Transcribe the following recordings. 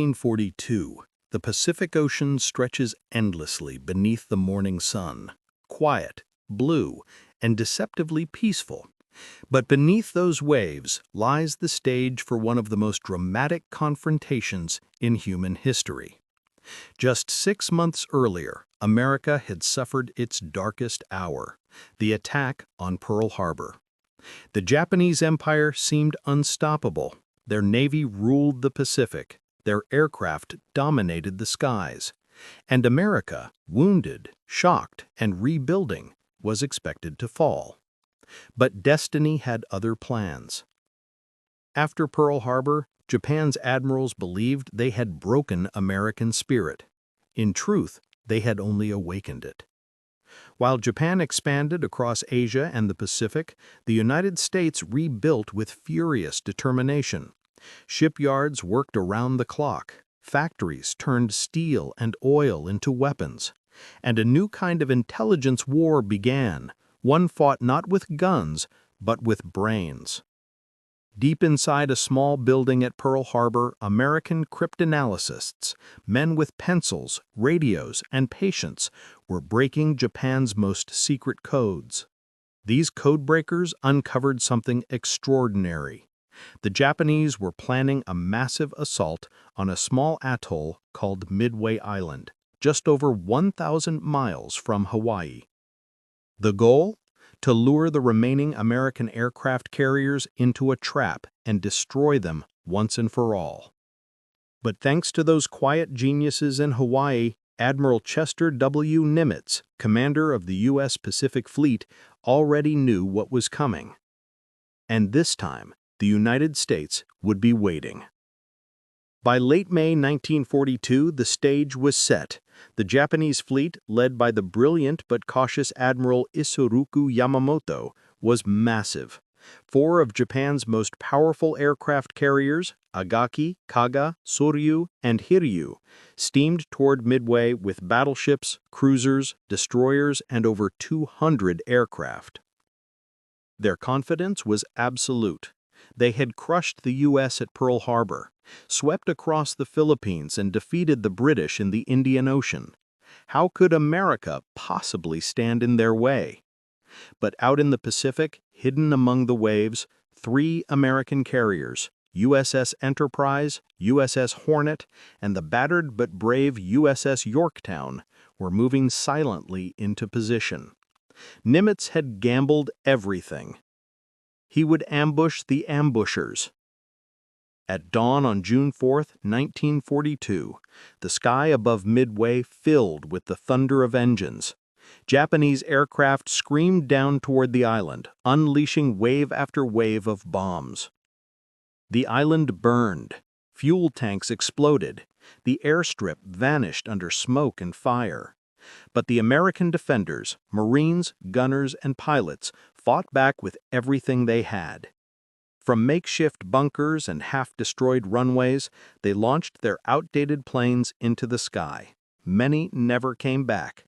1942, the Pacific Ocean stretches endlessly beneath the morning sun, quiet, blue, and deceptively peaceful. But beneath those waves lies the stage for one of the most dramatic confrontations in human history. Just 6 months earlier, America had suffered its darkest hour, the attack on Pearl Harbor. The Japanese Empire seemed unstoppable. Their navy ruled the Pacific. Their aircraft dominated the skies. And America, wounded, shocked, and rebuilding, was expected to fall. But destiny had other plans. After Pearl Harbor, Japan's admirals believed they had broken American spirit. In truth, they had only awakened it. While Japan expanded across Asia and the Pacific, the United States rebuilt with furious determination. Shipyards worked around the clock, factories turned steel and oil into weapons, and a new kind of intelligence war began, one fought not with guns, but with brains. Deep inside a small building at Pearl Harbor, American cryptanalysts, men with pencils, radios, and patience, were breaking Japan's most secret codes. These codebreakers uncovered something extraordinary. The Japanese were planning a massive assault on a small atoll called Midway Island, just over 1,000 miles from Hawaii. The goal? To lure the remaining American aircraft carriers into a trap and destroy them once and for all. But thanks to those quiet geniuses in Hawaii, Admiral Chester W. Nimitz, commander of the U.S. Pacific Fleet, already knew what was coming. And this time, the United States would be waiting. By late May 1942, the stage was set. The Japanese fleet, led by the brilliant but cautious Admiral Isoroku Yamamoto, was massive. 4 of Japan's most powerful aircraft carriers, Agaki, Kaga, Soryu, and Hiryu, steamed toward Midway with battleships, cruisers, destroyers, and over 200 aircraft. Their confidence was absolute. They had crushed the U.S. at Pearl Harbor, swept across the Philippines, and defeated the British in the Indian Ocean. How could America possibly stand in their way? But out in the Pacific, hidden among the waves, 3 American carriers, USS Enterprise, USS Hornet, and the battered but brave USS Yorktown, were moving silently into position. Nimitz had gambled everything. He would ambush the ambushers. At dawn on June 4, 1942, the sky above Midway filled with the thunder of engines. Japanese aircraft screamed down toward the island, unleashing wave after wave of bombs. The island burned. Fuel tanks exploded. The airstrip vanished under smoke and fire. But the American defenders, Marines, gunners, and pilots, fought back with everything they had. From makeshift bunkers and half-destroyed runways, they launched their outdated planes into the sky. Many never came back.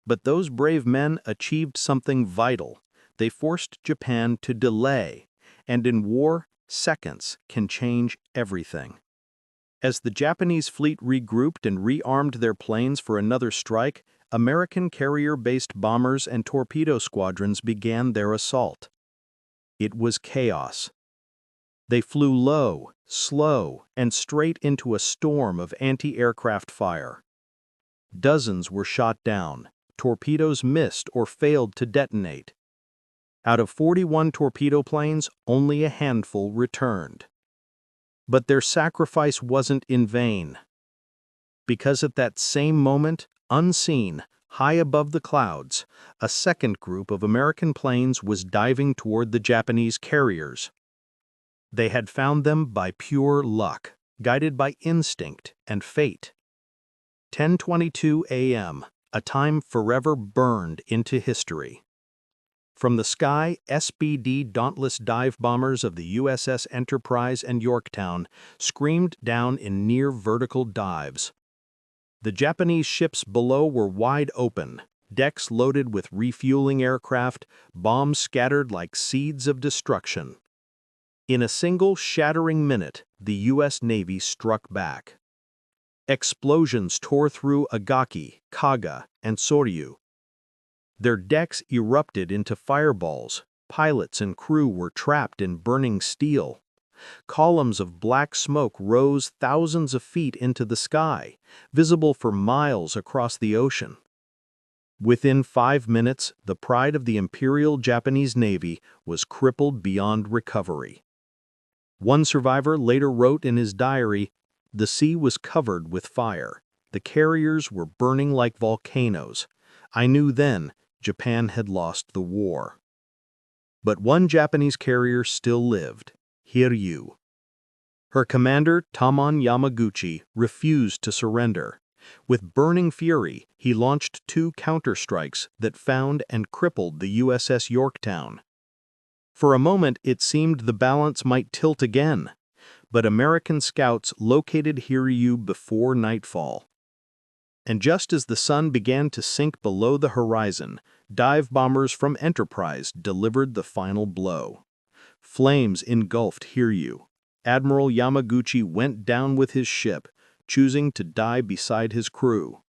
But those brave men achieved something vital. They forced Japan to delay, and in war, seconds can change everything. As the Japanese fleet regrouped and rearmed their planes for another strike, American carrier-based bombers and torpedo squadrons began their assault. It was chaos. They flew low, slow, and straight into a storm of anti-aircraft fire. Dozens were shot down. Torpedoes missed or failed to detonate. Out of 41 torpedo planes, only a handful returned. But their sacrifice wasn't in vain. Because at that same moment, unseen, high above the clouds, a second group of American planes was diving toward the Japanese carriers. They had found them by pure luck, guided by instinct and fate. 10:22 a.m., a time forever burned into history. From the sky, SBD Dauntless dive bombers of the USS Enterprise and Yorktown screamed down in near-vertical dives. The Japanese ships below were wide open, decks loaded with refueling aircraft, bombs scattered like seeds of destruction. In a single shattering minute, the U.S. Navy struck back. Explosions tore through Agaki, Kaga, and Soryu. Their decks erupted into fireballs. Pilots and crew were trapped in burning steel. Columns of black smoke rose thousands of feet into the sky, visible for miles across the ocean. Within 5 minutes, the pride of the Imperial Japanese Navy was crippled beyond recovery. One survivor later wrote in his diary, "The sea was covered with fire. The carriers were burning like volcanoes. I knew then Japan had lost the war." But one Japanese carrier still lived, Hiryu. Her commander, Tamon Yamaguchi, refused to surrender. With burning fury, he launched 2 counterstrikes that found and crippled the USS Yorktown. For a moment, it seemed the balance might tilt again, but American scouts located Hiryu before nightfall. And just as the sun began to sink below the horizon, dive bombers from Enterprise delivered the final blow. Flames engulfed Hiryu. Admiral Yamaguchi went down with his ship, choosing to die beside his crew.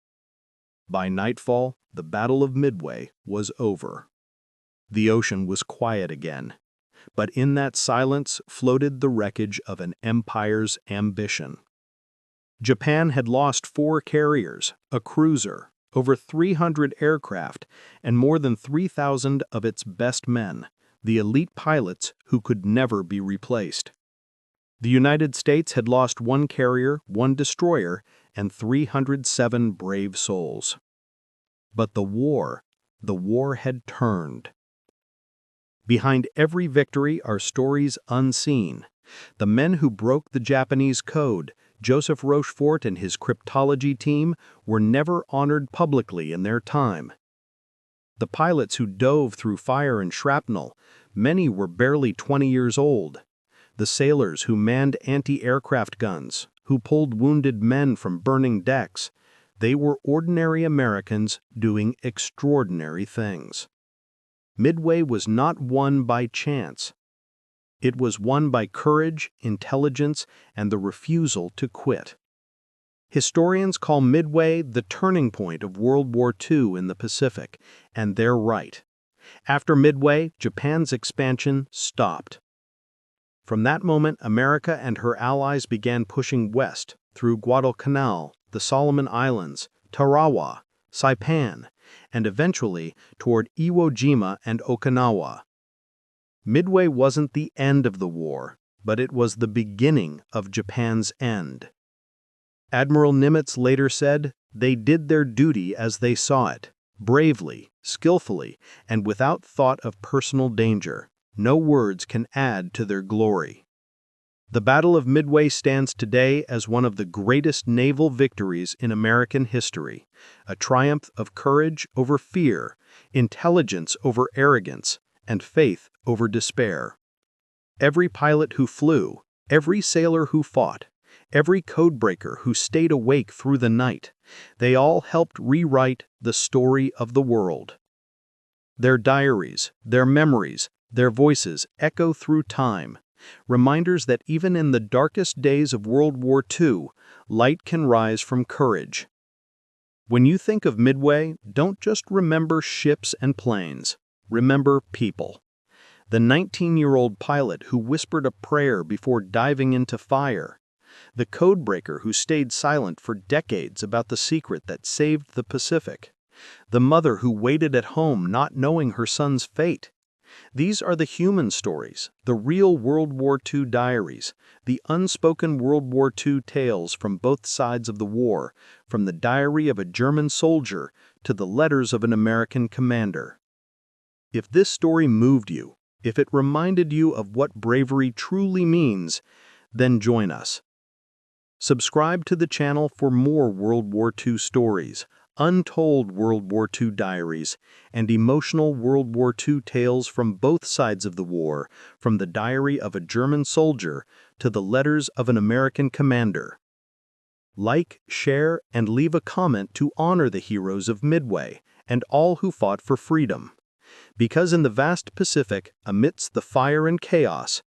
By nightfall, the Battle of Midway was over. The ocean was quiet again, but in that silence floated the wreckage of an empire's ambition. Japan had lost 4 carriers, a cruiser, over 300 aircraft, and more than 3,000 of its best men, the elite pilots who could never be replaced. The United States had lost 1 carrier, 1 destroyer, and 307 brave souls. But the war had turned. Behind every victory are stories unseen. The men who broke the Japanese code, Joseph Rochefort and his cryptology team, were never honored publicly in their time. The pilots who dove through fire and shrapnel, many were barely 20 years old. The sailors who manned anti-aircraft guns, who pulled wounded men from burning decks, they were ordinary Americans doing extraordinary things. Midway was not won by chance. It was won by courage, intelligence, and the refusal to quit. Historians call Midway the turning point of World War II in the Pacific, and they're right. After Midway, Japan's expansion stopped. From that moment, America and her allies began pushing west through Guadalcanal, the Solomon Islands, Tarawa, Saipan, and eventually toward Iwo Jima and Okinawa. Midway wasn't the end of the war, but it was the beginning of Japan's end. Admiral Nimitz later said, "They did their duty as they saw it, bravely, skillfully, and without thought of personal danger. No words can add to their glory." The Battle of Midway stands today as one of the greatest naval victories in American history, a triumph of courage over fear, intelligence over arrogance, and faith over despair. Every pilot who flew, every sailor who fought, every codebreaker who stayed awake through the night, they all helped rewrite the story of the world. Their diaries, their memories, their voices echo through time, reminders that even in the darkest days of World War II, light can rise from courage. When you think of Midway, don't just remember ships and planes. Remember people. The 19-year-old pilot who whispered a prayer before diving into fire. The codebreaker who stayed silent for decades about the secret that saved the Pacific. The mother who waited at home not knowing her son's fate. These are the human stories, the real World War II diaries, the unspoken World War II tales from both sides of the war, from the diary of a German soldier to the letters of an American commander. If this story moved you, if it reminded you of what bravery truly means, then join us. Subscribe to the channel for more World War II stories, untold World War II diaries, and emotional World War II tales from both sides of the war, from the diary of a German soldier to the letters of an American commander. Like, share, and leave a comment to honor the heroes of Midway and all who fought for freedom. Because in the vast Pacific, amidst the fire and chaos,